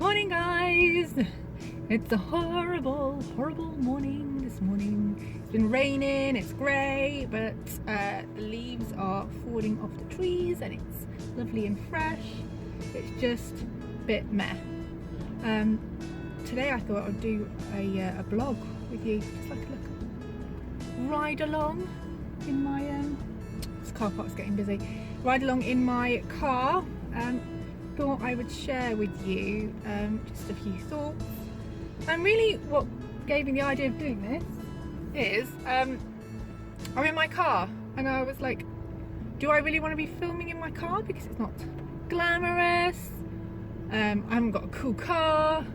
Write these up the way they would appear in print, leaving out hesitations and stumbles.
Morning guys! It's a horrible morning this morning. It's been raining, it's grey, but the leaves are falling off the trees and it's lovely and fresh. It's just a bit meh. Today I thought I'd do a vlog with you, just like a little ride along in my, this car park's getting busy, ride along in my car. Thought I would share with you just a few thoughts, and really what gave me the idea of doing this is I'm in my car and I was like, do I really want to be filming in my car because it's not glamorous, I haven't got a cool car,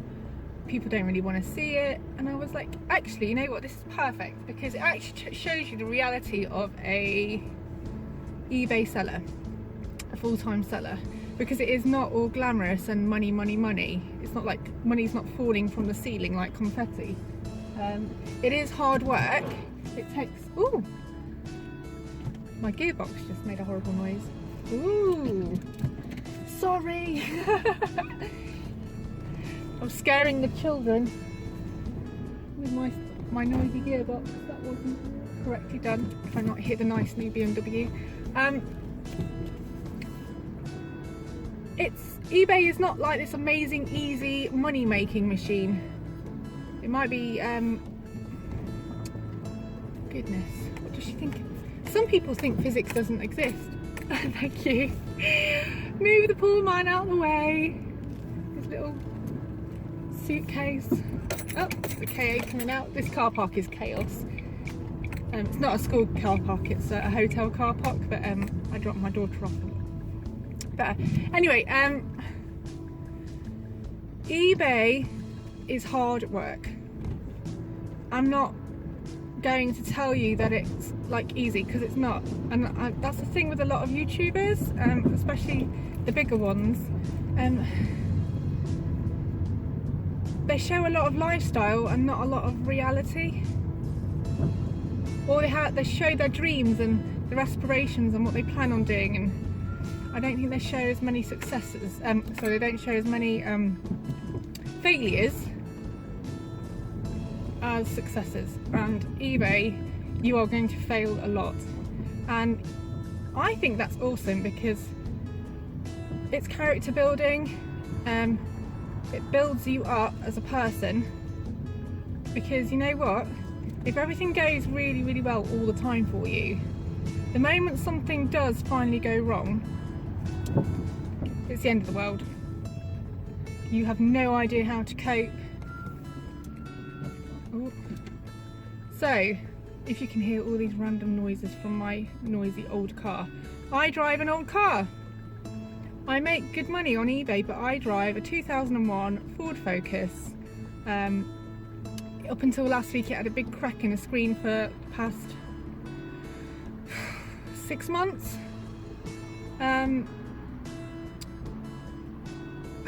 people don't really want to see it, and I was like, actually, you know what, this is perfect because it actually shows you the reality of a eBay seller, a full-time seller. Because it is not all glamorous and money. It's not like money's not falling from the ceiling like confetti. It is hard work. It takes, ooh, my gearbox just made a horrible noise. Ooh, sorry. I'm scaring the children with my noisy gearbox. That wasn't correctly done. If I not hit the nice new BMW. eBay is not like this amazing, easy money-making machine. It might be, goodness, what does she think? Some people think physics doesn't exist. Thank you. Move the poor man out of the way. His little suitcase. Oh, the KA coming out. This car park is chaos. It's not a school car park, it's a hotel car park, but I dropped my daughter off. Better. Anyway, eBay is hard work. I'm not going to tell you that it's like easy, because it's not, and that's the thing with a lot of YouTubers, especially the bigger ones. They show a lot of lifestyle and not a lot of reality, or they show their dreams and their aspirations and what they plan on doing, and I don't think they show as many successes, so they don't show as many failures as successes. And eBay, you are going to fail a lot, and I think that's awesome because it's character building. It builds you up as a person, because you know what, if everything goes really well all the time for you, the moment something does finally go wrong, it's the end of the world. You have no idea how to cope. Ooh. So, if you can hear all these random noises from my noisy old car, I drive an old car. I make good money on eBay, but I drive a 2001 Ford Focus. Up until last week, it had a big crack in the screen for the past 6 months.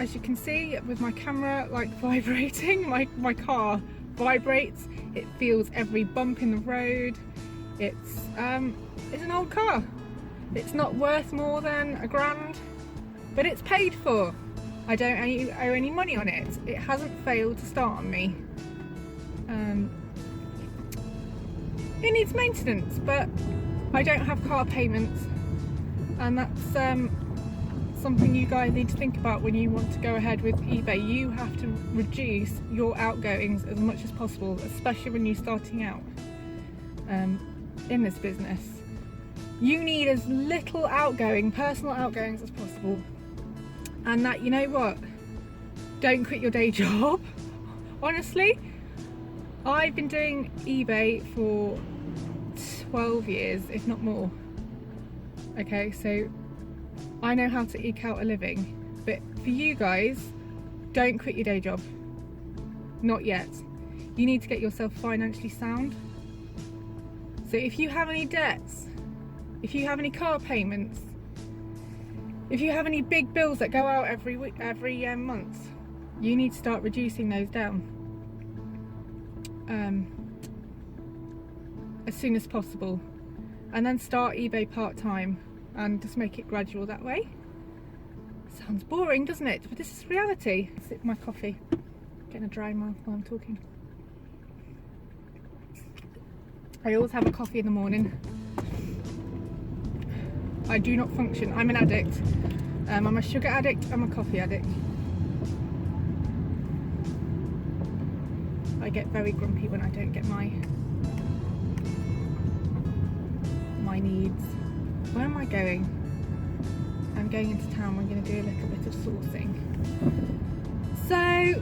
As you can see with my camera like vibrating, my car vibrates. It feels every bump in the road. It's an old car. It's not worth more than £1,000, but it's paid for. I don't owe any money on it. It hasn't failed to start on me. It needs maintenance, but I don't have car payments, and that's something you guys need to think about when you want to go ahead with eBay. You have to reduce your outgoings as much as possible, especially when you're starting out in this business. You need as little personal outgoings as possible, and that, you know what, don't quit your day job. Honestly, I've been doing eBay for 12 years, if not more. Okay, so I know how to eke out a living, but for you guys, don't quit your day job. Not yet. You need to get yourself financially sound. So if you have any debts, if you have any car payments, if you have any big bills that go out every month, you need to start reducing those down as soon as possible, and then start eBay part-time and just make it gradual that way. Sounds boring, doesn't it? But this is reality. Sip my coffee. Getting a dry mouth while I'm talking. I always have a coffee in the morning. I do not function. I'm an addict. I'm a sugar addict. I'm a coffee addict. I get very grumpy when I don't get my needs. Where am I going? I'm going into town. We're going to do a little bit of sourcing. So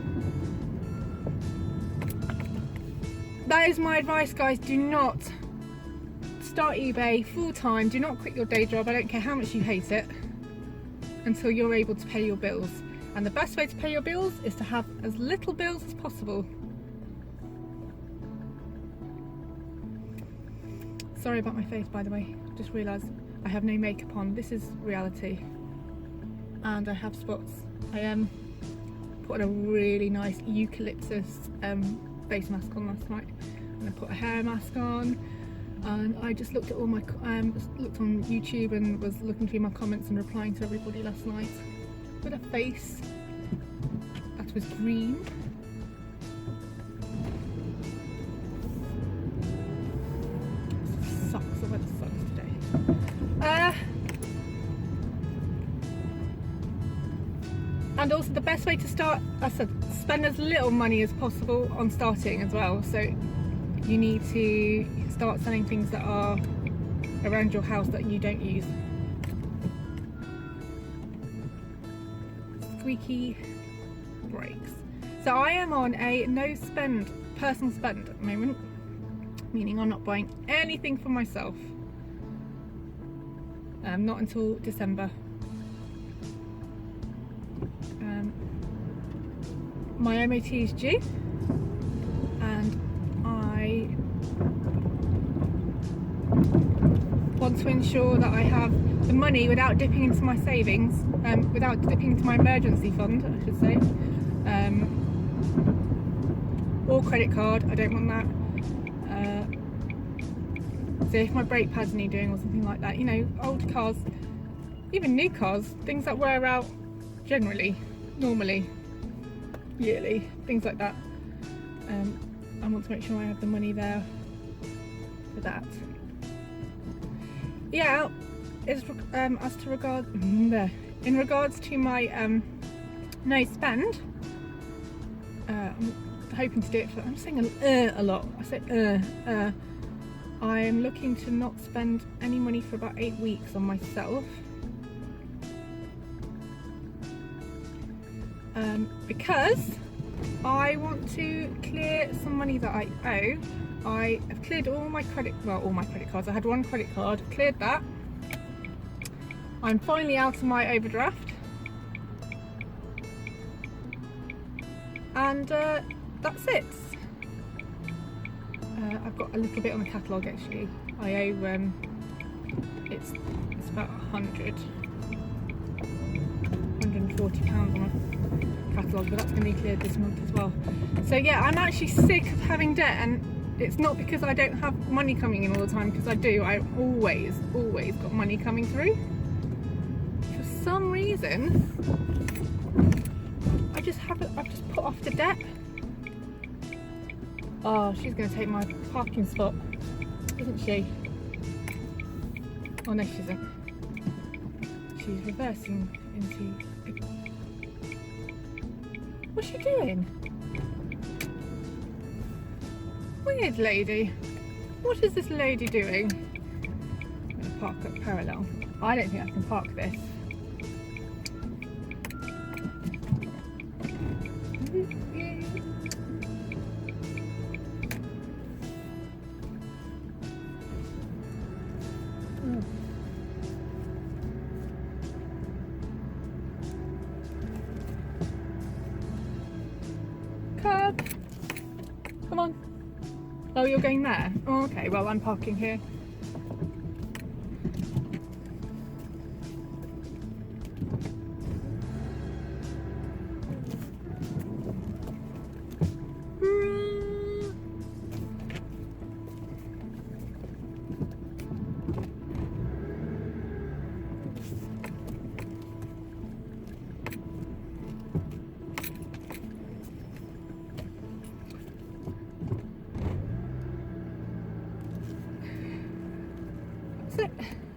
that is my advice, guys. Do not start eBay full time. Do not quit your day job. I don't care how much you hate it until you're able to pay your bills. And the best way to pay your bills is to have as little bills as possible. Sorry about my face, by the way. Just realised I have no makeup on. This is reality. And I have spots. I put on a really nice eucalyptus face mask on last night. And I put a hair mask on. And I just looked at all my looked on YouTube and was looking through my comments and replying to everybody last night with a face that was green. Sucks, the weather sucks today. And also the best way to start, I said, spend as little money as possible on starting as well. So you need to start selling things that are around your house that you don't use. Squeaky brakes. So I am on a no spend, personal spend at the moment, meaning I'm not buying anything for myself. Not until December. My MOT is due, and I want to ensure that I have the money without dipping into my savings, without dipping into my emergency fund, I should say, or credit card. I don't want that. So if my brake pads need doing or something like that, you know, old cars, even new cars, things that wear out generally, normally, yearly, things like that. I want to make sure I have the money there for that. Yeah, as to in regards to my no spend, I'm hoping to do it for, I'm saying a lot. I say I'm looking to not spend any money for about 8 weeks on myself. Because I want to clear some money that I owe. I have cleared all my credit cards. I had one credit card, cleared that. I'm finally out of my overdraft. And that's it. I've got a little bit on the catalogue actually. I owe, it's about £140 on my catalogue, but that's going to be cleared this month as well. So yeah, I'm actually sick of having debt, and it's not because I don't have money coming in all the time, because I do. I always got money coming through. For some reason, I've just put off the debt. Oh, she's going to take my parking spot, isn't she? Oh no, she isn't. She's reversing into... What's she doing? Weird lady. What is this lady doing? I'm going to park up parallel. I don't think I can park this. Curb. Come on. Oh, you're going there? Oh, okay, well, I'm parking here.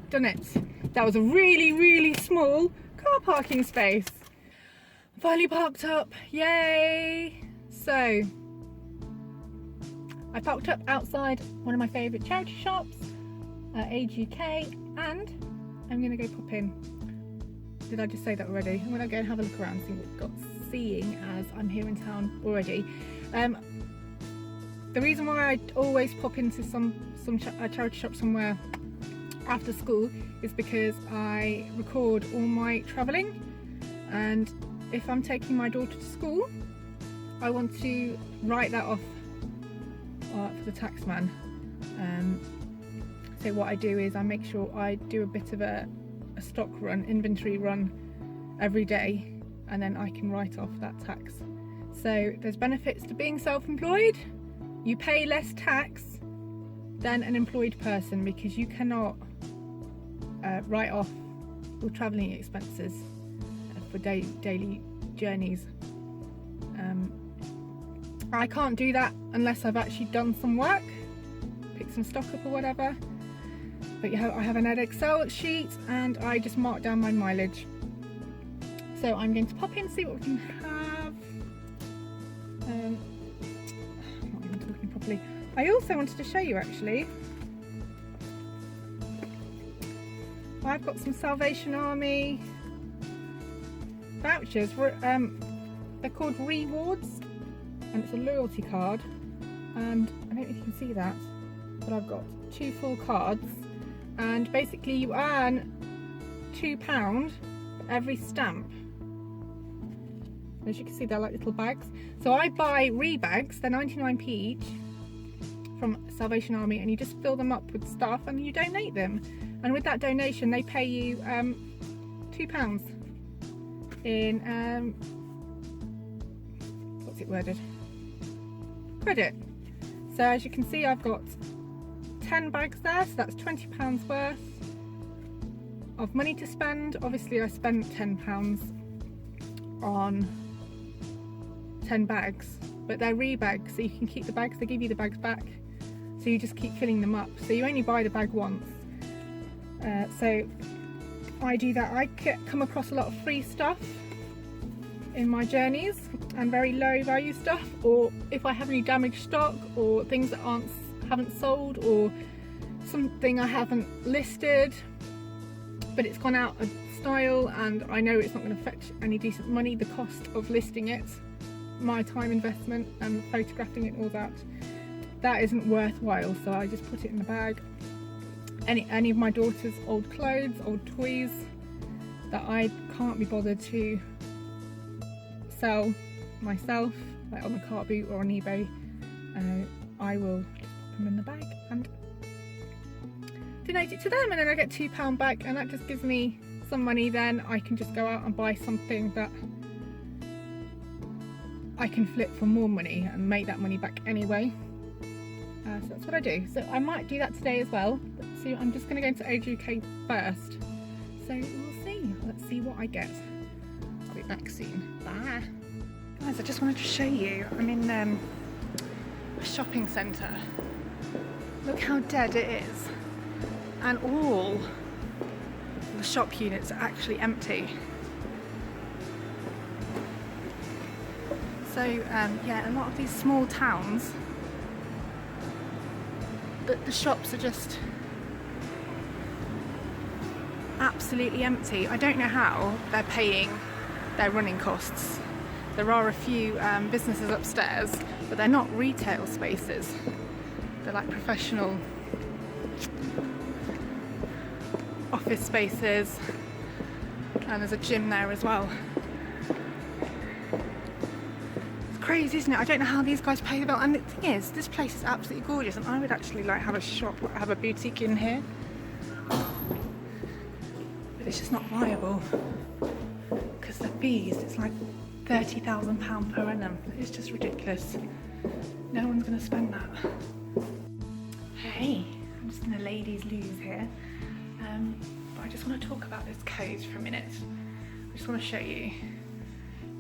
done it. That was a really, really small car parking space. Finally parked up, yay! So, I parked up outside one of my favourite charity shops, Age UK, and I'm going to go pop in. Did I just say that already? I'm going to go and have a look around, see what we've got, seeing as I'm here in town already. The reason why I always pop into some charity shop somewhere after school is because I record all my travelling, and if I'm taking my daughter to school, I want to write that off for the taxman. So what I do is I make sure I do a bit of a stock run, inventory run every day, and then I can write off that tax. So there's benefits to being self-employed. You pay less tax than an employed person because you cannot write off your travelling expenses for daily journeys. I can't do that unless I've actually done some work, picked some stock up or whatever. But I have an Excel sheet and I just mark down my mileage. So I'm going to pop in, see what we can have. I'm not even talking properly. I also wanted to show you actually. I've got some Salvation Army vouchers. They're called rewards, and it's a loyalty card. And I don't know if you can see that, but I've got 2 full cards. And basically you earn £2 every stamp. As you can see, they're like little bags. So I buy bags, they're 99p each from Salvation Army, and you just fill them up with stuff and you donate them. And with that donation, they pay you £2 in, what's it worded? Credit. So as you can see, I've got 10 bags there, so that's £20 worth of money to spend. Obviously I spent £10 on 10 bags, but they're bags, so you can keep the bags. They give you the bags back, so you just keep filling them up, so you only buy the bag once. So I do that. I come across a lot of free stuff in my journeys and very low value stuff, or if I have any damaged stock or things that haven't sold, or something I haven't listed but it's gone out of style and I know it's not going to fetch any decent money, the cost of listing it, my time investment and photographing it, all that isn't worthwhile, so I just put it in the bag. Any of my daughter's old clothes, old toys that I can't be bothered to sell myself, like on the car boot or on eBay, I will just put them in the bag and donate it to them, and then I get £2 back, and that just gives me some money. Then I can just go out and buy something that I can flip for more money and make that money back anyway. So that's what I do. So I might do that today as well. But see, I'm just going to go into Age UK first. So we'll see. Let's see what I get. I'll be back soon. Bye. Guys, I just wanted to show you. I'm in a shopping centre. Look how dead it is. And all the shop units are actually empty. So yeah, a lot of these small towns, but the shops are just absolutely empty. I don't know how they're paying their running costs. There are a few businesses upstairs, but they're not retail spaces. They're like professional office spaces, and there's a gym there as well. Crazy, isn't it? I don't know how these guys pay the bill. And the thing is, this place is absolutely gorgeous, and I would actually like have a shop, have a boutique in here, but it's just not viable because the fees, it's like £30,000 per annum. It's just ridiculous. No one's going to spend that. Hey, I'm just in a ladies' loos here, but I just want to talk about this coat for a minute. I just want to show you.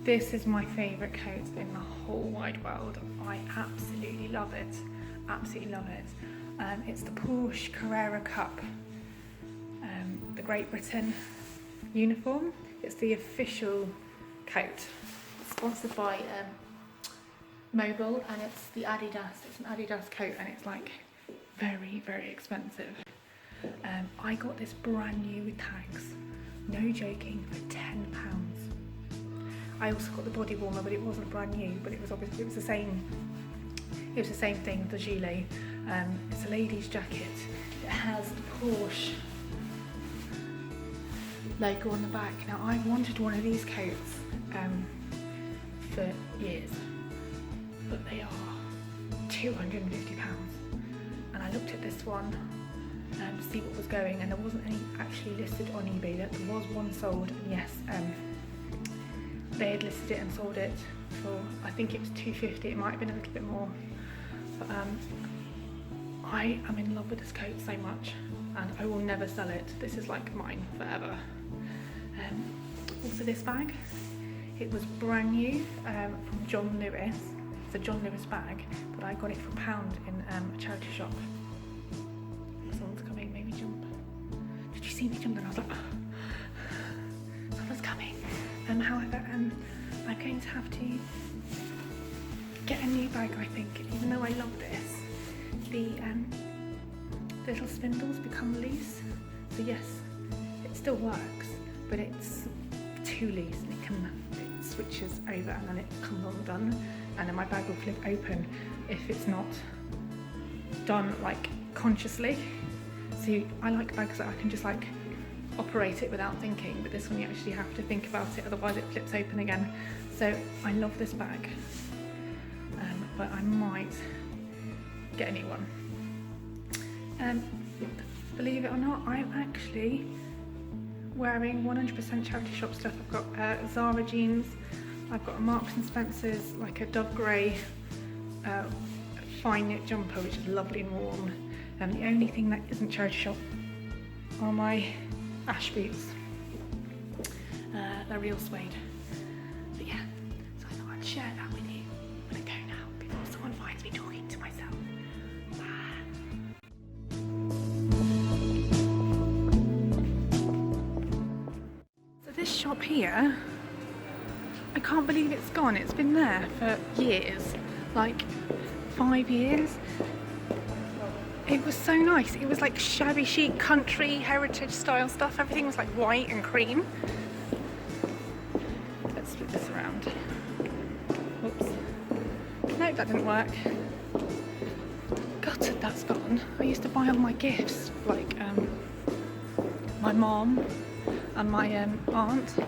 This is my favourite coat in the whole wide world. I absolutely love it. Absolutely love it. It's the Porsche Carrera Cup Great Britain uniform. It's the official coat. It's sponsored by Mobile, and it's the Adidas. It's an Adidas coat, and it's like very, very expensive. I got this brand new with tags, no joking, for £10. I also got the body warmer, but it wasn't brand new, but it was obviously, it was the same thing, the gilet. It's a lady's jacket. It has the Porsche logo on the back. Now, I've wanted one of these coats for years, but they are £250. And I looked at this one to see what was going, and there wasn't any actually listed on eBay. There was one sold, and yes, they had listed it and sold it for, I think it was £250. It might have been a little bit more, but I am in love with this coat so much, and I will never sell it. This is like mine forever. Also, this bag, it was brand new from John Lewis. It's a John Lewis bag, but I got it for £1 in a charity shop. Someone's coming, made me jump. Did you see me jump? And I was like, oh, someone's coming. However, I'm going to have to get a new bag, I think. Even though I love this, the little spindles become loose. So yes, it still works, but it's too loose, and it switches over and then it comes undone, and then my bag will flip open if it's not done like consciously. So I like bags that I can just like operate it without thinking, but this one you actually have to think about it, otherwise it flips open again. So I love this bag, but I might get a new one. Believe it or not, I'm actually wearing 100% charity shop stuff. I've got Zara jeans, I've got a Marks and Spencer's like a dove grey fine knit jumper, which is lovely and warm. The only thing that isn't charity shop are my ash boots. They're real suede. But yeah, so I thought I'd share that with you. I'm gonna go now before someone finds me talking to myself. So this shop here, I can't believe it's gone. It's been there for years, like 5 years. It was so nice. It was like shabby chic, country, heritage style stuff. Everything was like white and cream. Let's flip this around. Oops. No, that didn't work. Gutted that's gone. I used to buy all my gifts, like my mom and my aunt.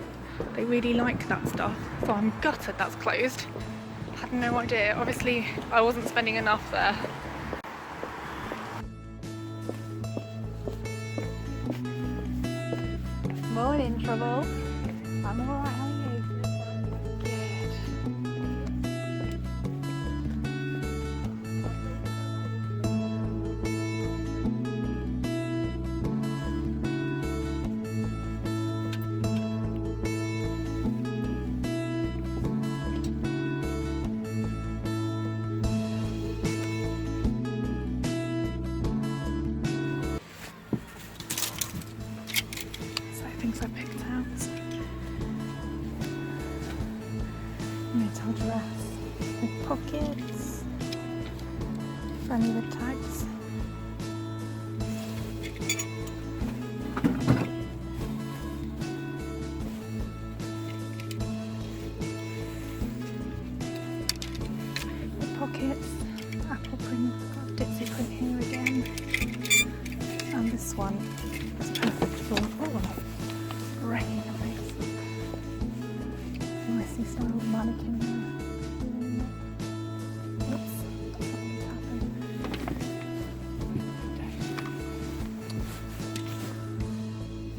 They really like that stuff. So I'm gutted that's closed. Had no idea. Obviously, I wasn't spending enough there. Morning, Trouble. I'm alright, how are you? Good. Things I picked out. Metal dress with pockets, funny with tags. The pockets, apple print, ditzy print here again. And this one is perfect for wrecking a face. I see some little mannequin there. Oops, something's happened.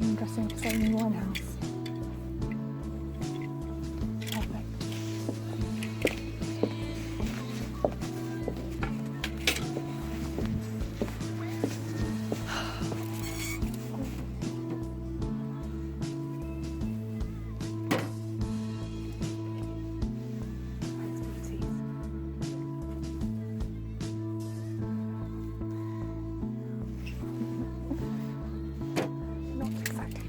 I'm dressing for Amy Winehouse. Perfect.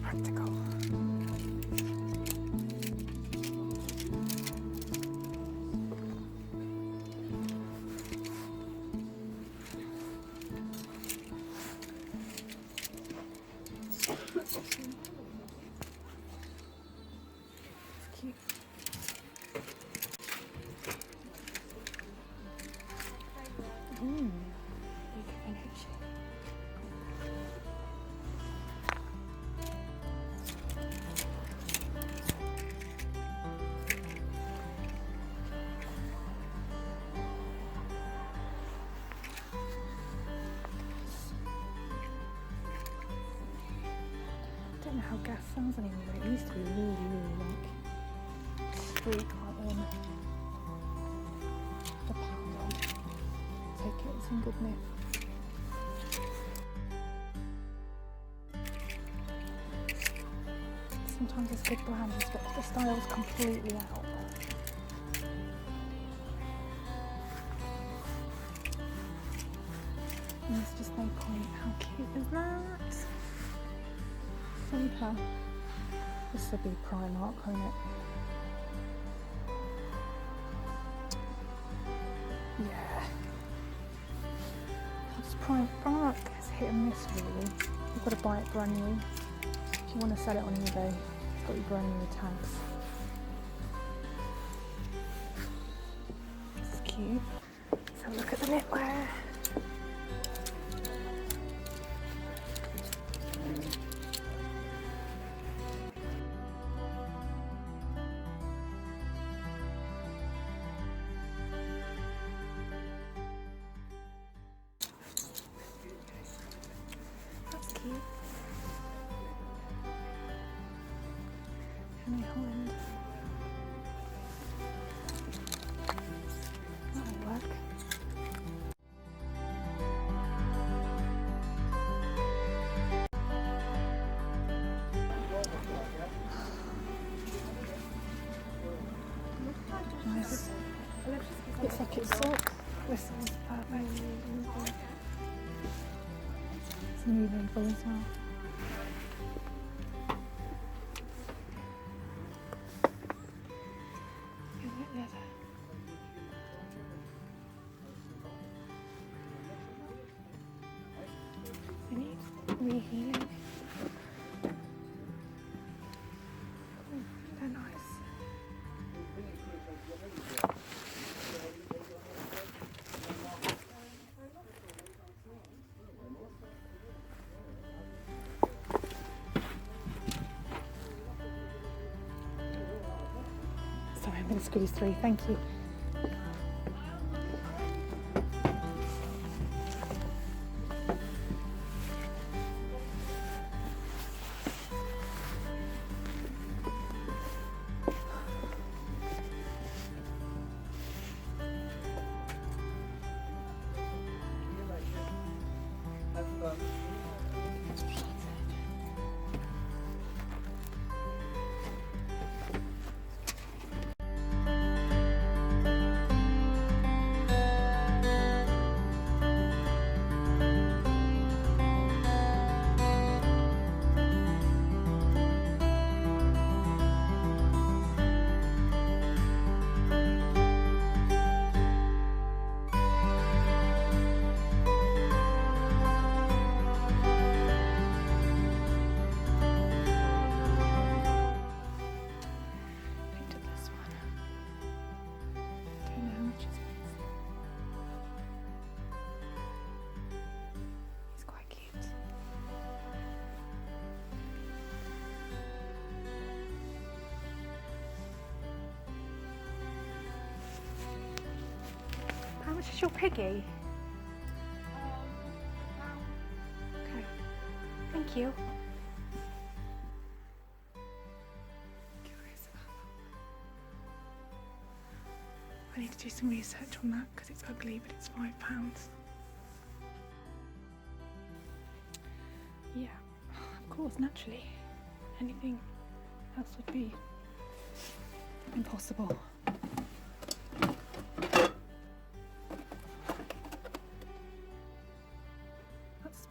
don't know how gas sounds anymore, but it used to be really, really like street like the pound on. Take it, it's in good nick. Sometimes it's good brands, but the style's completely out. And there's just no point. How cute is that? Super. This will be Primark, won't it? Yeah. Primark is hit and miss really. You've got to buy it brand new. If you want to sell it on eBay, it's got your brand new tags. This is cute. Let's have a look at the knitwear. That's cute. Henry Holland. That'll work. Nice. Looks like it's silk. This is perfect. It's movable as well. It needs rehealing. They're nice. Sorry, I'm going to squeeze through. Thank you. How much is your piggy? Okay, thank you. Curious about that. I need to do some research on that because it's ugly, but it's £5. Yeah, of course, naturally. Anything else would be impossible.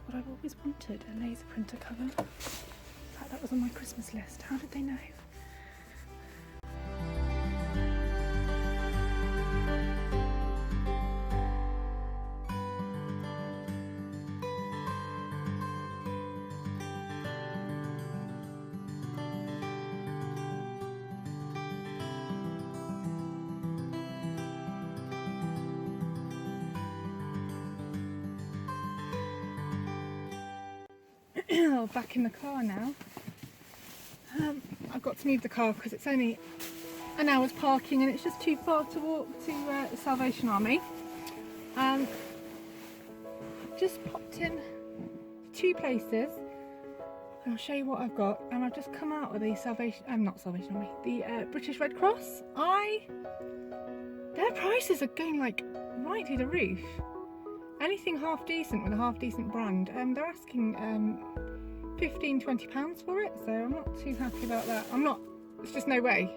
What I've always wanted, a laser printer cover. In fact, that was on my Christmas list. How did they know? Back in the car now. I've got to move the car because it's only an hour's parking and it's just too far to walk to the Salvation Army. I've just popped in two places. And I'll show you what I've got. And I've just come out of the not Salvation Army, the British Red Cross. Their prices are going like right through the roof. Anything half decent with a half decent brand, they're asking £15–20 for it, so I'm not too happy about that. It's just no way.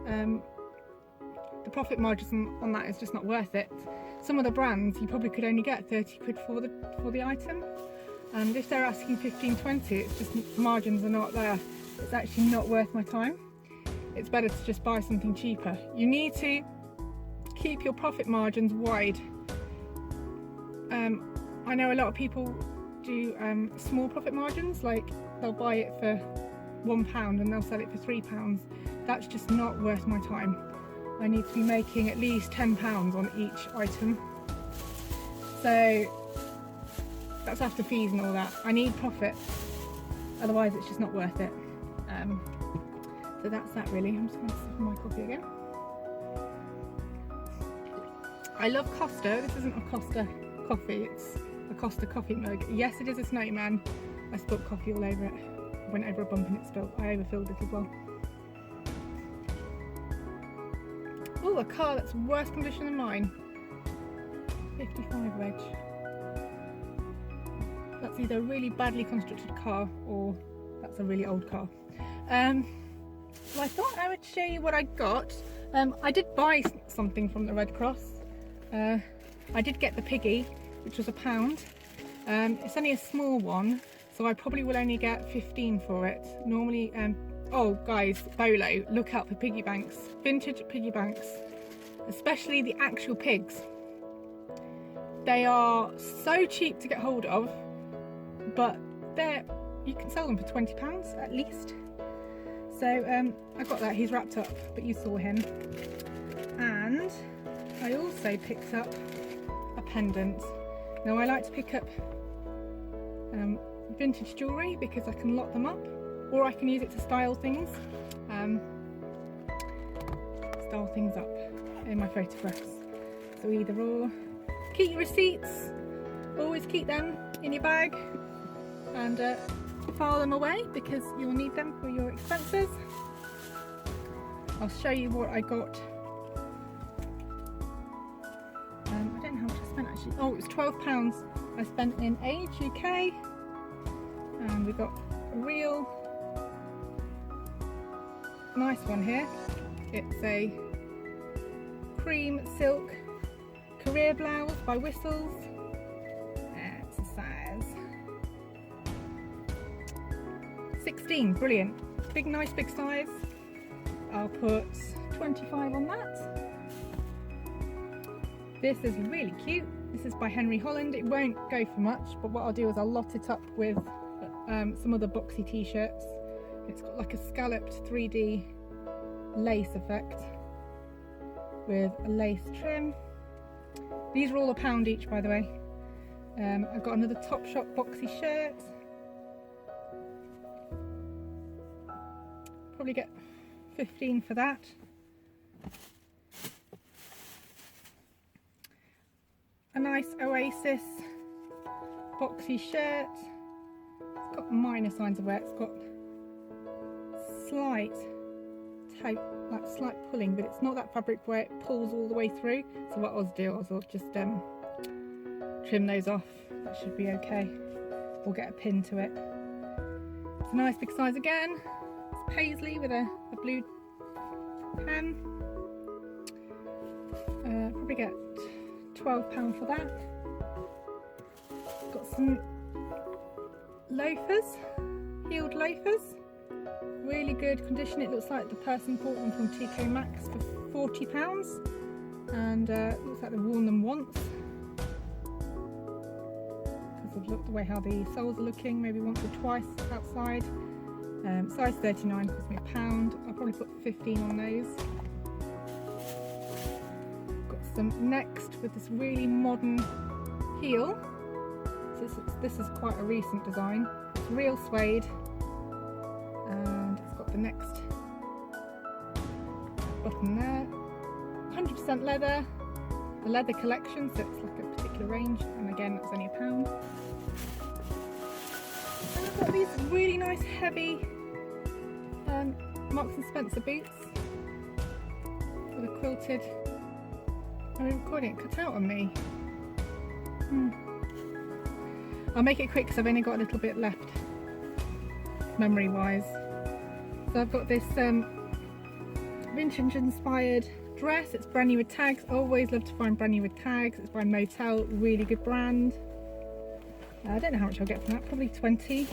The profit margins on that is just not worth it. Some of the brands you probably could only get 30 quid for the item, and if they're asking 15–20, it's just margins are not there. It's actually not worth my time. It's better to just buy something cheaper. You need to keep your profit margins wide. I know a lot of people do small profit margins, like they'll buy it for £1 and they'll sell it for £3. That's just not worth my time. I need to be making at least £10 on each item. So that's after fees and all that. I need profit, otherwise it's just not worth it. So that's that really. I'm just going to sip my coffee again. I love Costa. This isn't a Costa coffee, it's a Costa coffee mug. Yes, it is a snowman. I spilled coffee all over it. I went over a bump and it spilled. I overfilled it as well. Oh, a car that's worse condition than mine. 55 reg. That's either a really badly constructed car or that's a really old car. Well, I thought I would show you what I got. I did buy something from the Red Cross. I did get the piggy, which was £1. It's only a small one, so I probably will only get 15 for it. Normally, oh guys, Bolo, look out for piggy banks. Vintage piggy banks, especially the actual pigs. They are so cheap to get hold of, but you can sell them for £20 at least. So I got that. He's wrapped up, but you saw him. And I also picked up a pendant. Now I like to pick up vintage jewellery because I can lock them up, or I can use it to style things up in my photographs. So either or. Keep your receipts, always keep them in your bag and file them away because you'll need them for your expenses. I'll show you what I got. I don't know how much I spent actually. Oh, it was £12 I spent in Age UK, and we got a real nice one here. It's a cream silk career blouse by Whistles. It's a size 16, brilliant. Big, nice big size. I'll put 25 on that. This is really cute. This is by Henry Holland. It won't go for much, but what I'll do is I'll lot it up with some other boxy t-shirts. It's got like a scalloped 3D lace effect with a lace trim. These are all £1 each, by the way. I've got another Topshop boxy shirt. Probably get 15 for that. A nice Oasis boxy shirt. It's got minor signs of wear. It's got slight tape, like slight pulling, but it's not that fabric where it pulls all the way through. So what I'll do is I'll just trim those off. That should be okay. We'll get a pin to it. It's a nice big size again. It's paisley with a blue pen. Probably get £12 for that. Got some loafers, heeled loafers. Really good condition. It looks like the person bought them from TK Maxx for £40, and looks like they've worn them once because of look the way how the soles are looking, maybe once or twice outside. Size 39, cost me £1. I'll probably put 15 on those. Got some next with this really modern heel. So this is quite a recent design. It's real suede. And it's got the next button there. 100% leather, the leather collection, so it's like a particular range, and again that's only £1. I've got these really nice heavy Marks and Spencer boots with a quilted. I'm recording it cut out on me. I'll make it quick because I've only got a little bit left, memory wise. So I've got this vintage inspired dress. It's brand new with tags. I always love to find brand new with tags. It's by Motel, really good brand. I don't know how much I'll get from that, probably 20.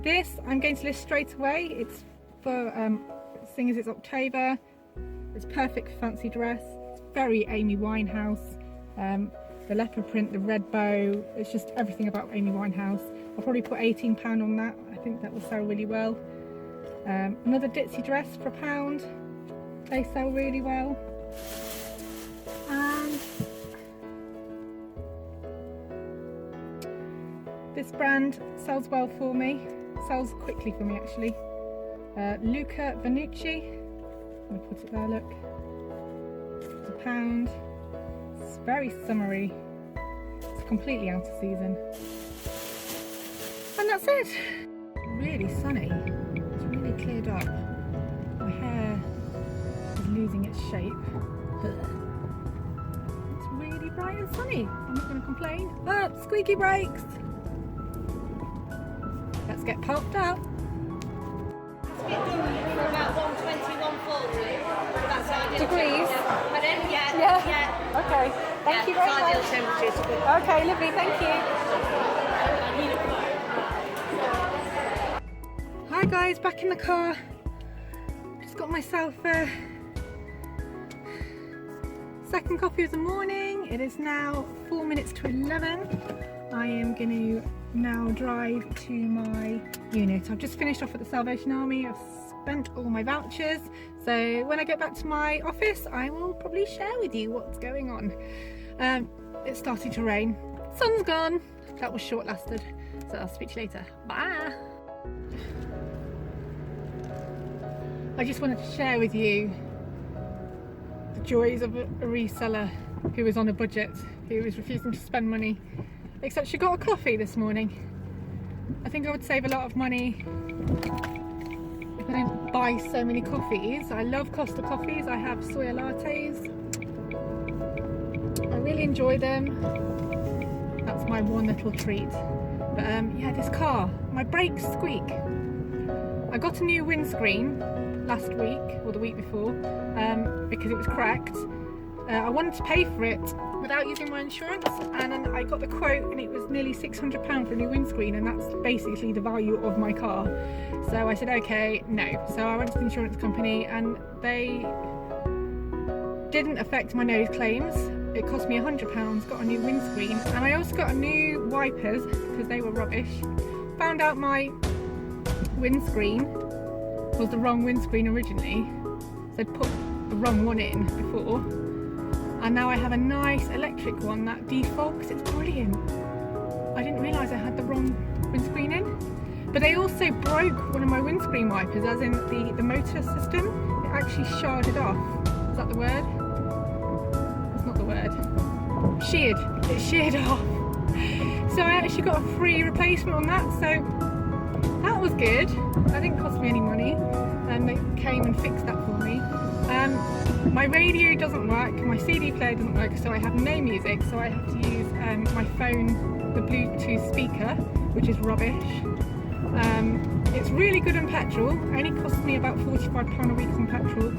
This I'm going to list straight away. It's for seeing as it's October. It's perfect for fancy dress. It's very Amy Winehouse. The leopard print, the red bow, it's just everything about Amy Winehouse. I'll probably put £18 on that. I think that will sell really well. Another ditzy dress for £1. They sell really well. And this brand sells well for me. Sells quickly for me actually. Luca Vanucci. I'm gonna put it there, look. It's £1. It's very summery. It's completely out of season. And that's it. Really sunny. It's really cleared up. My hair is losing its shape. It's really bright and sunny. I'm not going to complain. But squeaky brakes. Let's get pumped up. For about 120, 140. That's ideal. Degrees? Pardon? Yeah. Okay. Thank you very much. Ideal temperatures. Okay, lovely. Thank you. Hi guys, back in the car. Just got myself a second coffee of the morning. It is now 4 minutes to 11. I am going to now drive to my unit. I've just finished off at the Salvation Army. I've spent all my vouchers. So when I get back to my office, I will probably share with you what's going on. It's starting to rain. Sun's gone. That was short lasted. So I'll speak to you later. Bye. I just wanted to share with you the joys of a reseller who was on a budget, who was refusing to spend money. Except she got a coffee this morning. I think I would save a lot of money if I didn't buy so many coffees. I love Costa coffees. I have soya lattes. I really enjoy them. That's my one little treat. But yeah, this car, my brakes squeak. I got a new windscreen last week or the week before because it was cracked. I wanted to pay for it without using my insurance, and then I got the quote and it was nearly £600 for a new windscreen, and that's basically the value of my car. So I said okay, no. So I went to the insurance company and they didn't affect my nose claims. It cost me £100, got a new windscreen, and I also got a new wipers because they were rubbish. Found out my windscreen was the wrong windscreen originally, so I'd put the wrong one in before, and now I have a nice electric one that defogs. It's brilliant. I didn't realise I had the wrong windscreen in, but they also broke one of my windscreen wipers, as in the motor system. It actually sharded off. Is that the word? That's not the word. Sheared. It sheared off. So I actually got a free replacement on that, so that was good. That didn't cost me any money, and they came and fixed that for me. My radio doesn't work, my CD player doesn't work, so I have no music, so I have to use my phone, the Bluetooth speaker, which is rubbish. It's really good on petrol. It only costs me about £45 a week on petrol,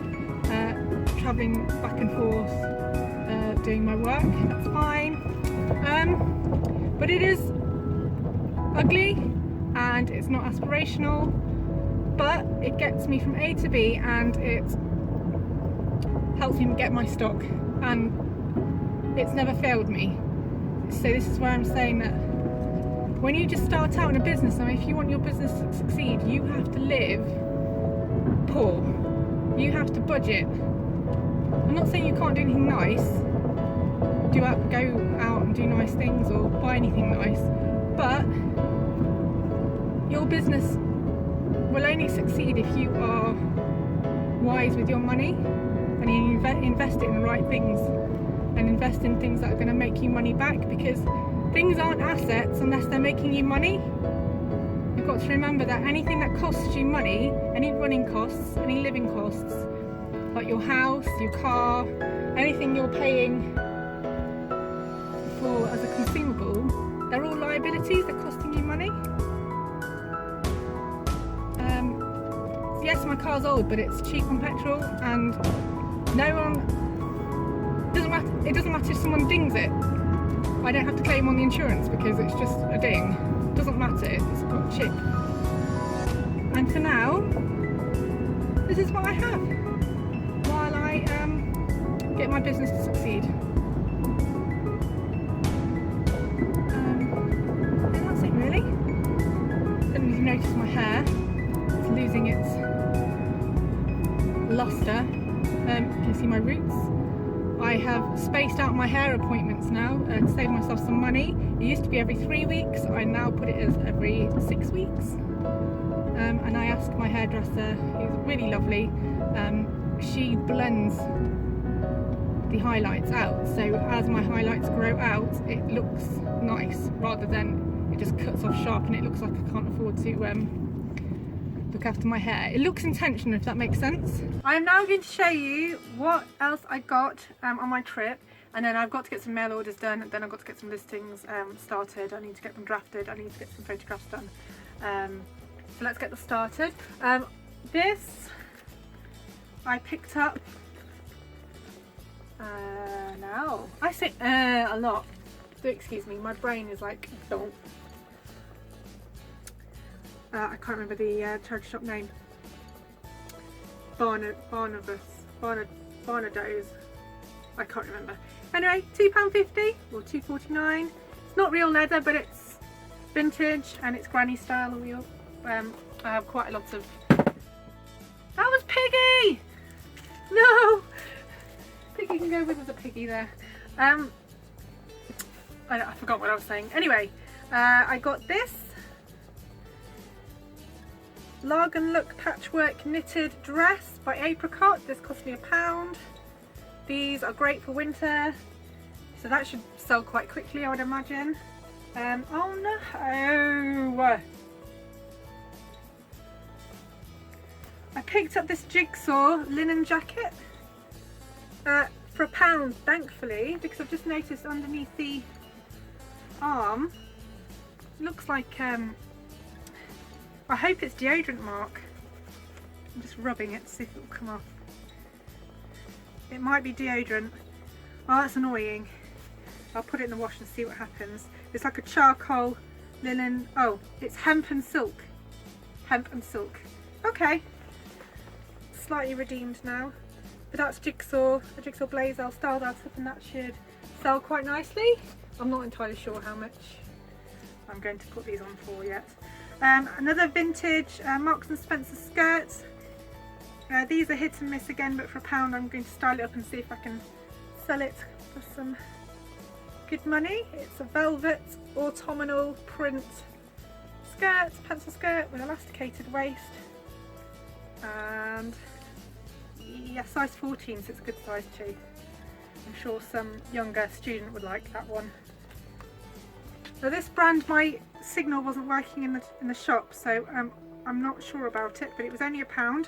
travelling back and forth, doing my work. That's fine. But it is ugly and it's not aspirational, but it gets me from A to B, and it helps me get my stock, and it's never failed me. So this is where I'm saying that when you just start out in a business, and if you want your business to succeed, you have to live poor. You have to budget. I'm not saying you can't do anything nice, go out and do nice things or buy anything nice, but your business will only succeed if you are wise with your money and you invest it in the right things, and invest in things that are going to make you money back, because things aren't assets unless they're making you money. You've got got to remember that anything that costs you money, any running costs, any living costs, like your house, your car, anything you're paying for as a consumable, they're all liabilities, they're costing you money. Yes, my car's old, but it's cheap on petrol, and no one, it doesn't matter if someone dings it. I don't have to claim on the insurance because it's just a ding. It doesn't matter, it's got a chip. And for now, this is what I have while I get my business to succeed. And that's it really. Don't really notice my hair. It's losing its luster. You can see my roots. I have spaced out my hair appointments now to save myself some money. It used to be every 3 weeks. I now put it as every 6 weeks. And I asked my hairdresser, who's really lovely, she blends the highlights out. So as my highlights grow out, it looks nice rather than it just cuts off sharp and it looks like I can't afford to look after my hair. It looks intentional, if that makes sense. I am now going to show you what else I got on my trip, and then I've got to get some mail orders done, and then I've got to get some listings started. I need to get them drafted, I need to get some photographs done. So let's get this started. This I picked up now. I say a lot. Do excuse me, my brain is like don't. I can't remember the charity shop name. Barnabas. I can't remember. Anyway, £2.50 or £2.49. It's not real leather, but it's vintage and it's granny style real. I have quite a lot of. That was Piggy! No! Piggy can go with us a piggy there. I forgot what I was saying. Anyway, I got this Log and Look patchwork knitted dress by Apricot. This cost me £1. These are great for winter, so that should sell quite quickly, I would imagine. Oh no! I picked up this jigsaw linen jacket for £1, thankfully, because I've just noticed underneath the arm, it looks like I hope it's deodorant mark. I'm just rubbing it to see if it will come off. It might be deodorant. Oh, that's annoying. I'll put it in the wash and see what happens. It's like a charcoal linen. Oh, it's hemp and silk. Hemp and silk. Okay. Slightly redeemed now. But that's jigsaw, a jigsaw blazer. I'll style that up and that should sell quite nicely. I'm not entirely sure how much I'm going to put these on for yet. Another vintage Marks and Spencer skirt. These are hit and miss again, but for £1 I'm going to style it up and see if I can sell it for some good money. It's a velvet autumnal print skirt, pencil skirt with elasticated waist, and yeah, size 14, so it's a good size too. I'm sure some younger student would like that one. Now this brand, my signal wasn't working in the shop, so I'm not sure about it, but it was only £1.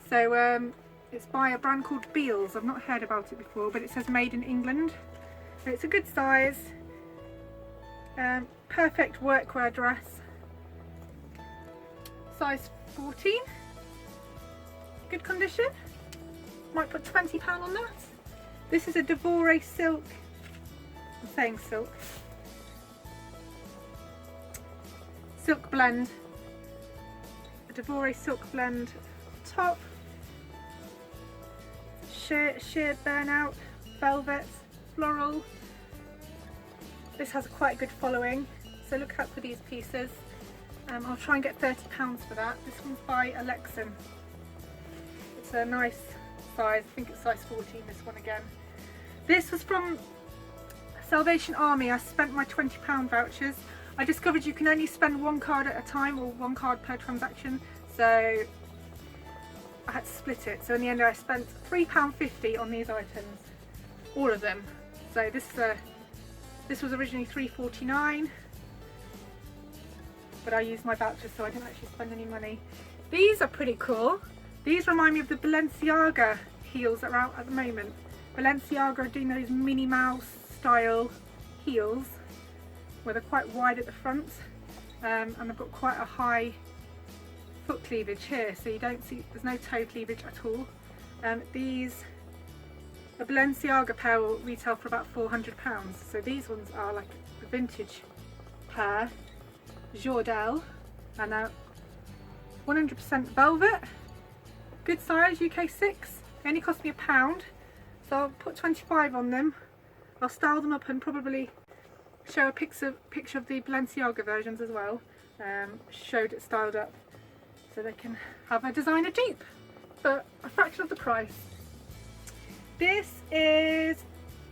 So it's by a brand called Beals. I've not heard about it before, but it says made in England. And it's a good size, perfect workwear dress, size 14, good condition. Might put £20 on that. This is a Devore silk, I'm saying silk, silk blend, a Devore silk blend top, sheer burnout, velvet, floral. This has quite a good following, so look out for these pieces. I'll try and get £30 for that. This one's by Alexan. It's a nice size, I think it's size 14, this one again. This was from Salvation Army. I spent my £20 vouchers. I discovered you can only spend one card at a time, or one card per transaction, so I had to split it. So in the end I spent £3.50 on these items, all of them. So this was originally £3.49. but I used my voucher, so I didn't actually spend any money. These are pretty cool. These remind me of the Balenciaga heels that are out at the moment. Balenciaga are doing those Minnie Mouse style heels where they're quite wide at the front, and they've got quite a high foot cleavage here, so you don't see, there's no toe cleavage at all. These, a Balenciaga pair will retail for about £400, so these ones are like a vintage pair, Jordel, and they're 100% velvet, good size, UK 6. They only cost me £1, so I'll put 25 on them. I'll style them up and probably show a picture of the Balenciaga versions as well, showed it styled up, so they can have a designer dupe for a fraction of the price. This is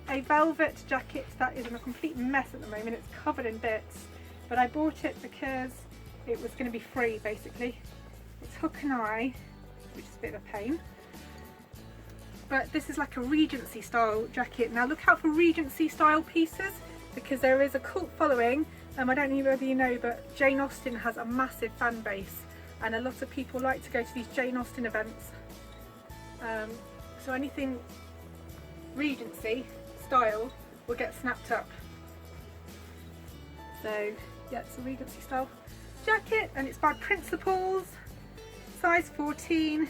a velvet jacket that is in a complete mess at the moment. It's covered in bits, but I bought it because it was going to be free basically. It's hook and eye, which is a bit of a pain. But this is like a Regency style jacket. Now look out for Regency style pieces, because there is a cult following. I don't know whether you know, but Jane Austen has a massive fan base, and a lot of people like to go to these Jane Austen events. So anything Regency style will get snapped up. So yeah, it's a Regency style jacket, and it's by Principles, size 14.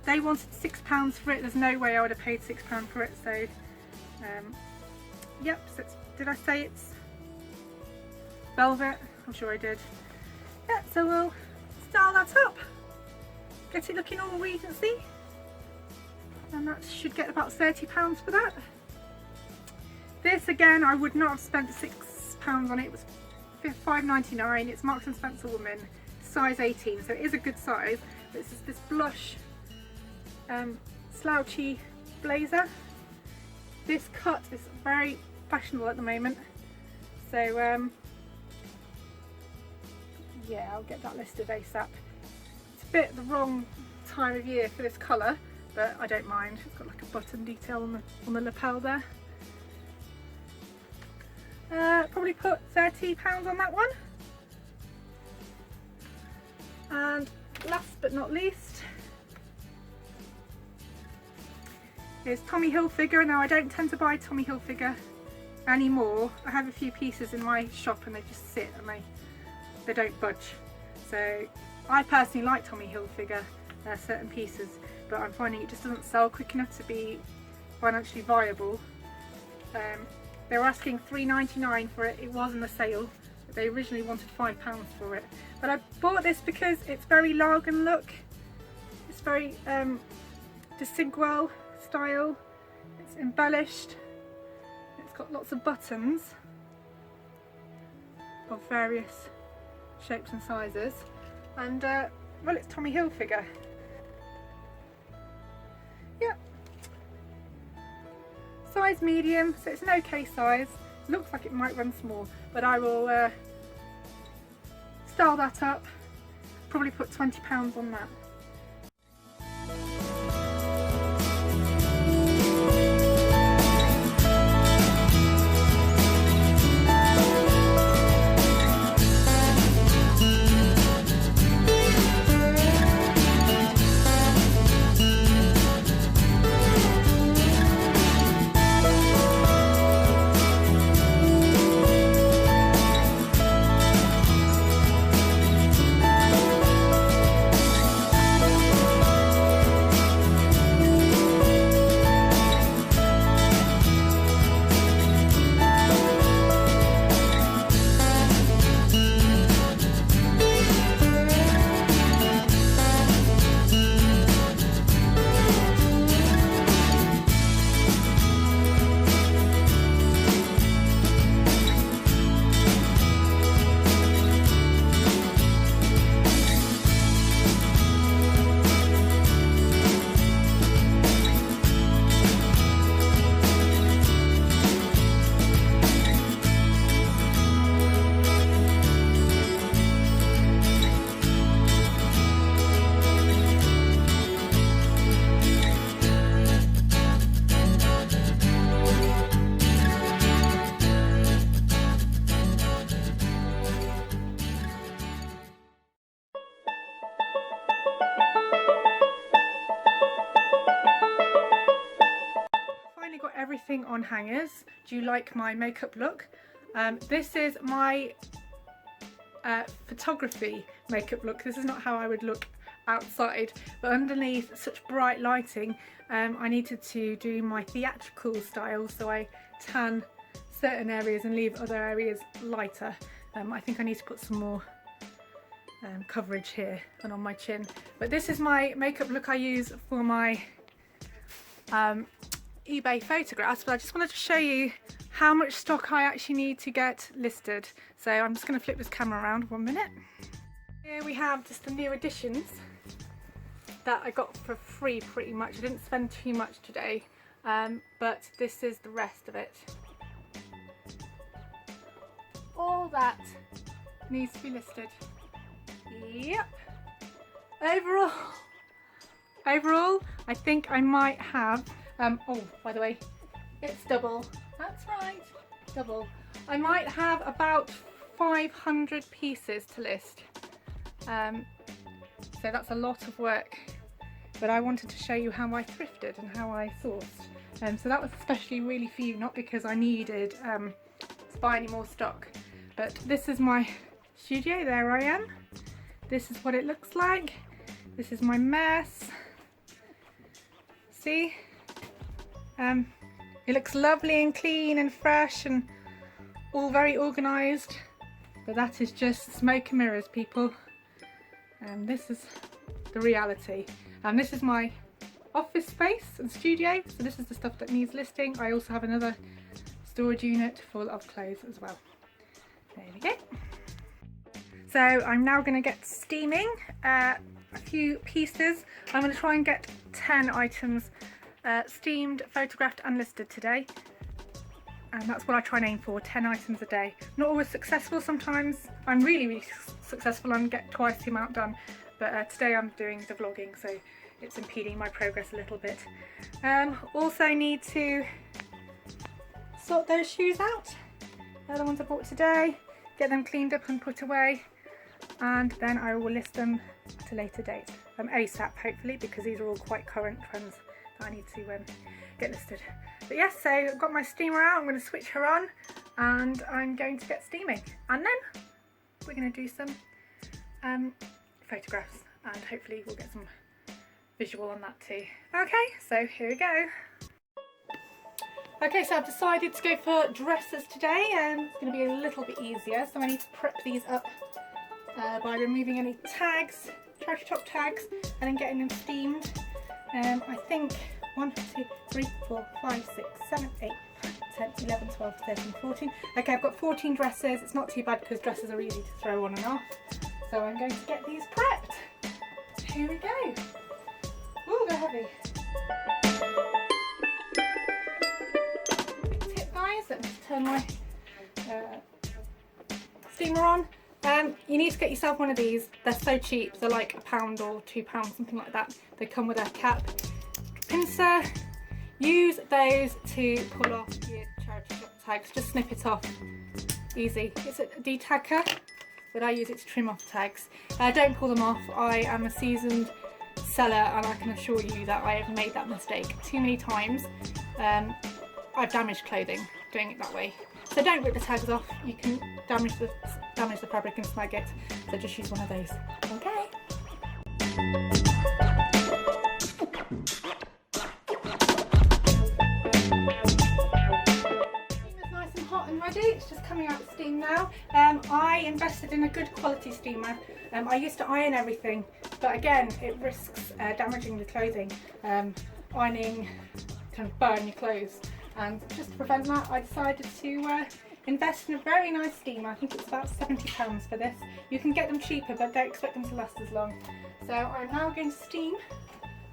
They wanted £6 for it. There's no way I would have paid £6 for it. So yep, so did I say it's velvet? I'm sure I did. Yeah, so we'll style that up, get it looking all Regency, and that should get about £30 for that. This again, I would not have spent £6 on it. It was £5.99. It's Marks and Spencer woman, size 18, so it is a good size. This is this blush slouchy blazer. This cut is very fashionable at the moment, so yeah, I'll get that listed ASAP. It's a bit the wrong time of year for this colour, but I don't mind. It's got like a button detail on the lapel there. Probably put £30 on that one. And last but not least is Tommy Hilfiger. Now I don't tend to buy Tommy Hilfiger anymore. I have a few pieces in my shop and they just sit and they don't budge. So I personally like Tommy Hilfiger certain pieces, but I'm finding it just doesn't sell quick enough to be financially viable. They were asking £3.99 for it. It was in the sale. They originally wanted £5 for it, but I bought this because it's very Lagan look. It's very Desigual style. It's embellished. It's got lots of buttons of various shapes and sizes, and well, it's Tommy Hilfiger. Yeah, size medium, so it's an okay size. Looks like it might run small, but I will style that up, probably put £20 on that. on hangers. Do you like my makeup look? This is my photography makeup look. This is not how I would look outside, but underneath such bright lighting, I needed to do my theatrical style, so I tan certain areas and leave other areas lighter. I think I need to put some more coverage here and on my chin, but this is my makeup look I use for my eBay photographs. But I just wanted to show you how much stock I actually need to get listed. So I'm just going to flip this camera around 1 minute. Here we have just the new additions that I got for free pretty much. I didn't spend too much today, but this is the rest of it. All that needs to be listed. Yep. Overall, I think I might have, oh, by the way, it's double. That's right, double. I might have about 500 pieces to list. So that's a lot of work, but I wanted to show you how I thrifted and how I sourced. So that was especially really for you, not because I needed to buy any more stock, but this is my studio. There I am. This is what it looks like. This is my mess. See? It looks lovely and clean and fresh and all very organised, but that is just smoke and mirrors, people. And this is the reality. And this is my office space and studio, so this is the stuff that needs listing. I also have another storage unit full of clothes as well. There we go. So I'm now going to get steaming a few pieces. I'm going to try and get 10 items steamed, photographed and listed today, and that's what I try and aim for, 10 items a day. Not always successful. Sometimes I'm really successful and get twice the amount done, but today I'm doing the vlogging, so it's impeding my progress a little bit. Also need to sort those shoes out. They're the ones I bought today, get them cleaned up and put away, and then I will list them at a later date, ASAP hopefully, because these are all quite current trends that I need to get listed. But yes, so I've got my steamer out. I'm going to switch her on and I'm going to get steaming, and then we're going to do some photographs, and hopefully we'll get some visual on that too. Okay, so here we go. Okay, so I've decided to go for dresses today, and it's going to be a little bit easier, so I need to prep these up by removing any tags, charity top tags, and then getting them steamed. I think 1, 2, 3, 4, 5, 6, 7, 8, 10, 11, 12, 13, 14. Okay, I've got 14 dresses. It's not too bad because dresses are easy to throw on and off. So I'm going to get these prepped. Here we go. Ooh, they're heavy. Quick tip, guys. Let me just turn my steamer on. You need to get yourself one of these. They're so cheap. They're like £1 or £2, something like that. They come with a cap. Pincer. Use those to pull off your charity shop tags. Just snip it off. Easy. It's a detacker, but I use it to trim off tags. Don't pull them off. I am a seasoned seller, and I can assure you that I have made that mistake too many times. I've damaged clothing doing it that way. So don't rip the tags off. You can damage the fabric and snag it. So just use one of those. Okay. Steamer's nice and hot and ready. It's just coming out of steam now. I invested in a good quality steamer. I used to iron everything, but again, it risks damaging the clothing. Ironing can burn your clothes. And just to prevent that, I decided to invest in a very nice steamer. I think it's about £70 for this. You can get them cheaper, but don't expect them to last as long. So I'm now going to steam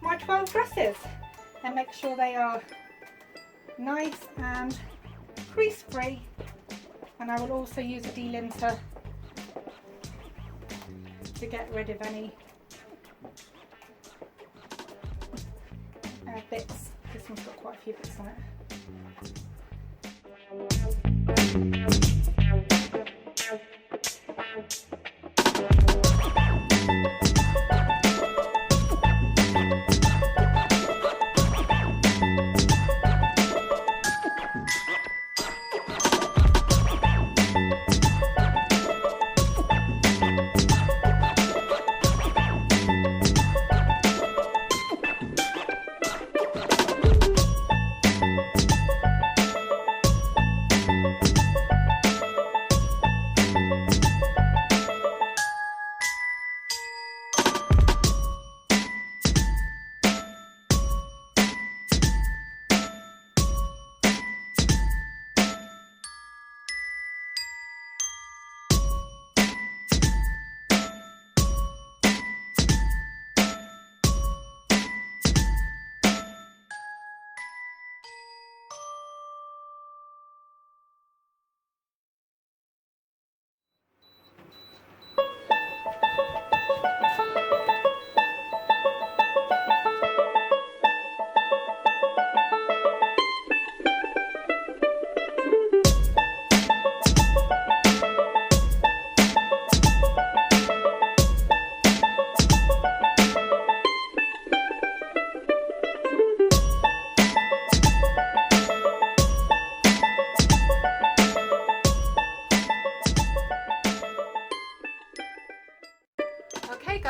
my 12 dresses and make sure they are nice and crease free. And I will also use a delinter to get rid of any bits. This one's got quite a few bits on it.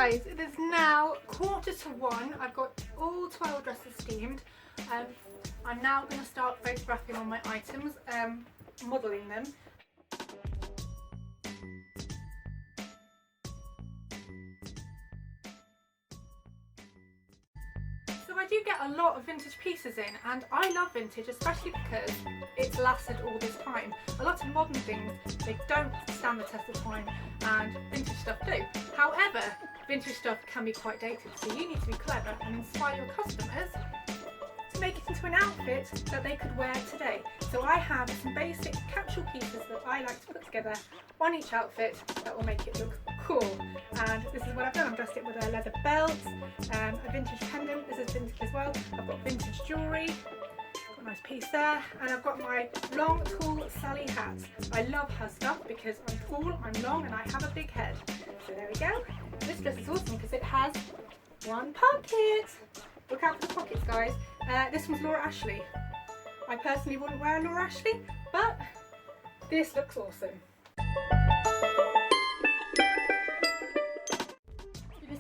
guys, it is now 1:45. I've got all 12 dresses steamed. I'm now going to start photographing on my items, modelling them. So I do get a lot of vintage pieces in, and I love vintage, especially because it's lasted all this time. A lot of modern things, they don't stand the test of time, and vintage stuff do. However, vintage stuff can be quite dated, so you need to be clever and inspire your customers to make it into an outfit that they could wear today. So I have some basic capsule pieces that I like to put together on each outfit that will make it look cool. And this is what I've done. I've dressed it with a leather belt, a vintage pendant. This is vintage as well. I've got vintage jewellery, got a nice piece there, and I've got my long, tall Sally hat. I love her stuff because I'm tall, I'm long, and I have a big head. So there we go. This dress is awesome because it has one pocket. Look out for the pockets, guys. This one's Laura Ashley. I personally wouldn't wear a Laura Ashley, but this looks awesome.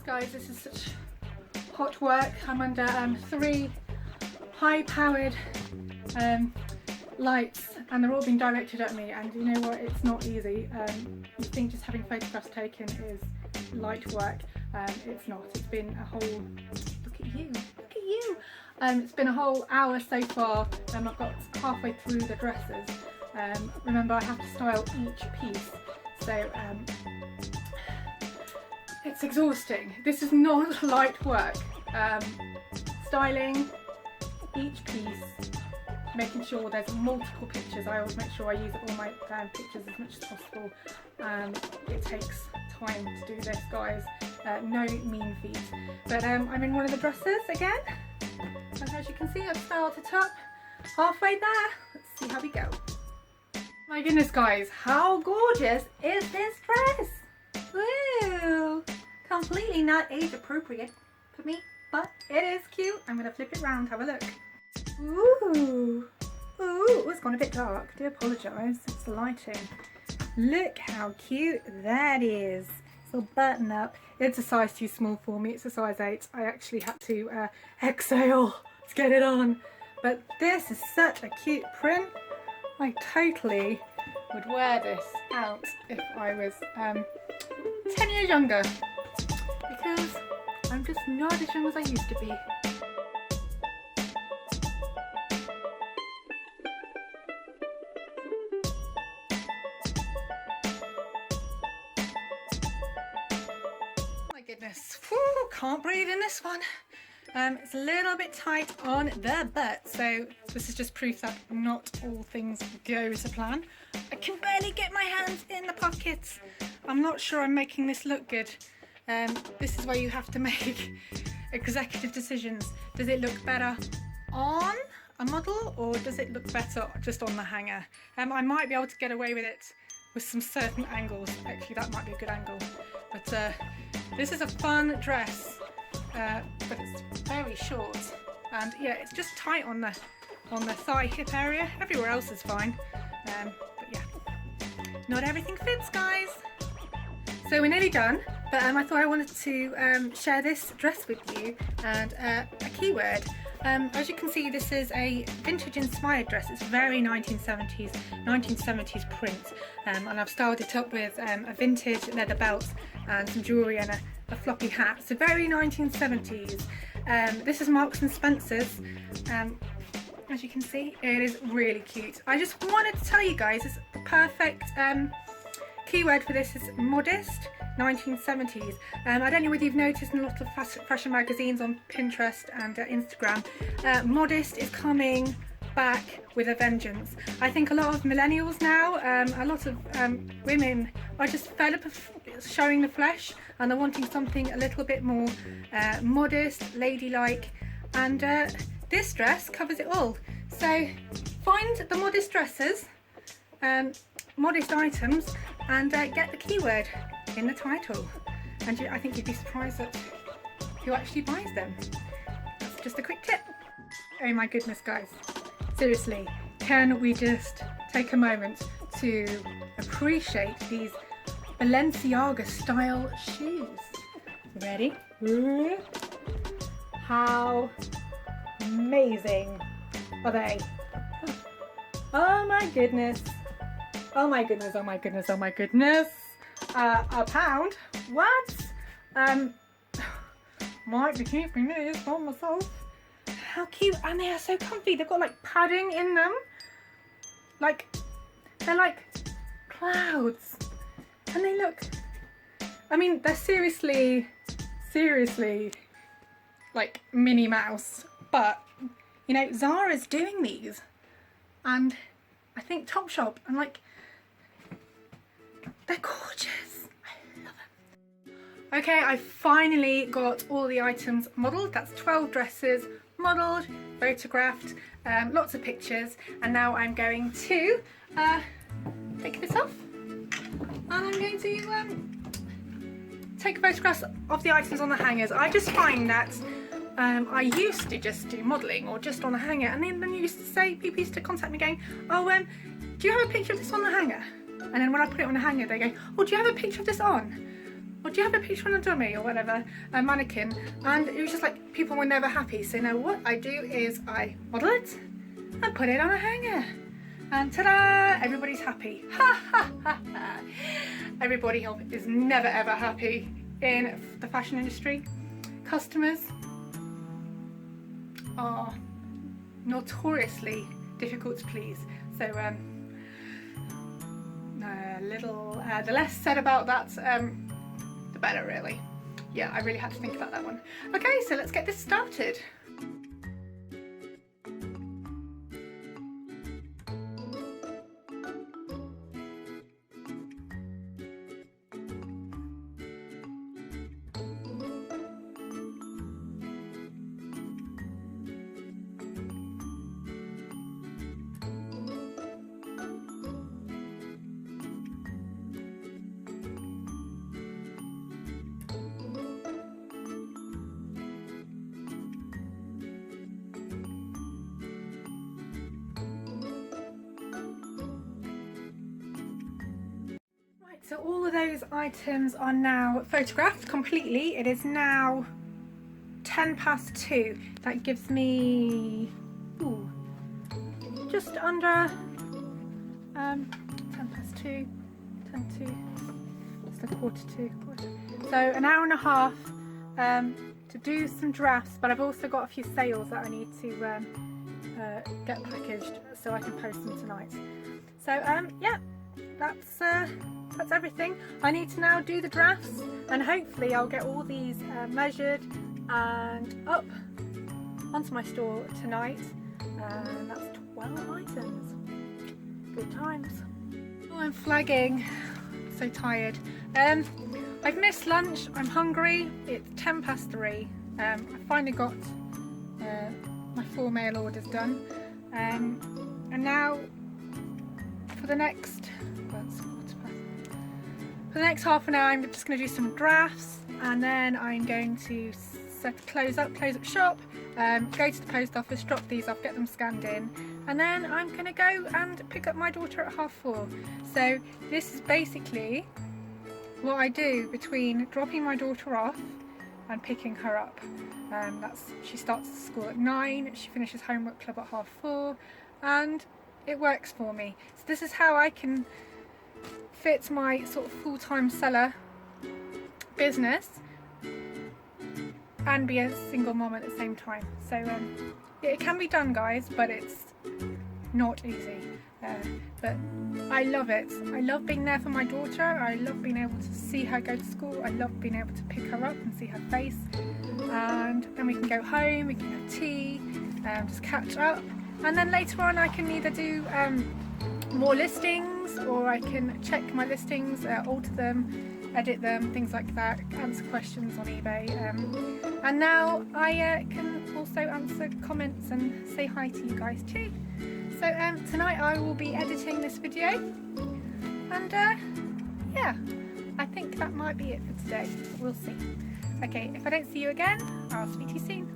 Guys, this is such hot work. I'm under 3 high-powered lights, and they're all being directed at me, and you know what, it's not easy. You think just having photographs taken is light work. It's not. It's been a whole, look at you, it's been a whole hour so far. I've got halfway through the dresses. Remember, I have to style each piece, so it's exhausting. This is not light work. Styling each piece, making sure there's multiple pictures. I always make sure I use all my pictures as much as possible. It takes time to do this, guys. No mean feat. But I'm in one of the dresses again. And as you can see, I've styled it up. Halfway there. Let's see how we go. My goodness, guys, how gorgeous is this dress? Woo! Completely not age appropriate for me, but it is cute. I'm going to flip it around, have a look. Ooh! Ooh, it's gone a bit dark. I do apologise, it's the lighting. Look how cute that is. It's all button up. It's a size too small for me, it's a size 8. I actually had to exhale to get it on. But this is such a cute print. I totally would wear this out if I was 10 years younger, because I'm just not as young as I used to be. My goodness, whew, can't breathe in this one. It's a little bit tight on the butt, so this is just proof that not all things go to plan. I can barely get my hands in the pockets. I'm not sure I'm making this look good. This is where you have to make executive decisions. Does it look better on a model, or does it look better just on the hanger? I might be able to get away with it with some certain angles. Actually, that might be a good angle. But this is a fun dress. But it's very short, and yeah, it's just tight on the thigh hip area. Everywhere else is fine, but yeah, not everything fits, guys. So we're nearly done, but I thought I wanted to share this dress with you, and a keyword. As you can see, this is a vintage inspired dress. It's very 1970s print, and I've styled it up with a vintage leather belt and some jewellery and a floppy hat. So very 1970s. This is Marks and Spencer's. As you can see, it is really cute. I just wanted to tell you guys, it's the perfect keyword for this is modest 1970s. I don't know whether you've noticed in a lot of fashion magazines on Pinterest and Instagram, modest is coming back with a vengeance. I think a lot of millennials now, a lot of women are just fed up of showing the flesh, and they're wanting something a little bit more modest, ladylike, and this dress covers it all. So find the modest dresses, modest items, and get the keyword in the title, and I think you'd be surprised at who actually buys them. That's just a quick tip. Oh my goodness, guys, seriously, can we just take a moment to appreciate these Balenciaga style shoes? Ready? How amazing are they? Oh my goodness. Oh my goodness, oh my goodness, oh my goodness. A pound? What? Might be keeping these for myself. How cute, and they are so comfy. They've got like padding in them. Like, they're like clouds. And they look, I mean, they're seriously like Minnie Mouse. But, you know, Zara's doing these. And I think Topshop, and like, they're gorgeous. I love them. Okay, I finally got all the items modelled. That's 12 dresses modelled, photographed, lots of pictures, and now I'm going to take this off, and I'm going to take photographs of the items on the hangers. I just find that I used to just do modelling or just on a hanger, and then used to say, people used to contact me going, oh, do you have a picture of this on the hanger? And then when I put it on the hanger, they go, oh, do you have a picture of this on? Or do you have a picture on a dummy or whatever, a mannequin? And it was just like, people were never happy. So now what I do is I model it and put it on a hanger. And ta-da, everybody's happy. Ha ha ha ha. Everybody is never ever happy in the fashion industry. Customers are notoriously difficult to please. So the less said about that, the better, really. Yeah, I really had to think about that one. Okay, so let's get this started. So all of those items are now photographed completely. It is now 2:10. That gives me just under 2:10, 10:02, just a 1:45. So an hour and a half to do some drafts, but I've also got a few sales that I need to get packaged so I can post them tonight. So yeah, that's everything. I need to now do the drafts, and hopefully I'll get all these measured and up onto my store tonight. And that's 12 items. Good times. Oh, I'm flagging. So tired. I've missed lunch. I'm hungry. It's 3:10. I finally got my 4 mail orders done. And now for the next half an hour, I'm just going to do some drafts, and then I'm going to close up shop, go to the post office, drop these off, get them scanned in, and then I'm going to go and pick up my daughter at 4:30. So this is basically what I do between dropping my daughter off and picking her up. She starts school at 9, she finishes homework club at 4:30, and it works for me. So this is how I can fit my sort of full-time seller business and be a single mom at the same time. So it can be done, guys, but it's not easy. But I love it. I love being there for my daughter. I love being able to see her go to school. I love being able to pick her up and see her face, and then we can go home, we can have tea, just catch up, and then later on I can either do more listings, or I can check my listings, alter them, edit them, things like that, answer questions on eBay, and now I can also answer comments and say hi to you guys too. So tonight I will be editing this video, and yeah, I think that might be it for today. We'll see. Okay, if I don't see you again, I'll speak to you soon.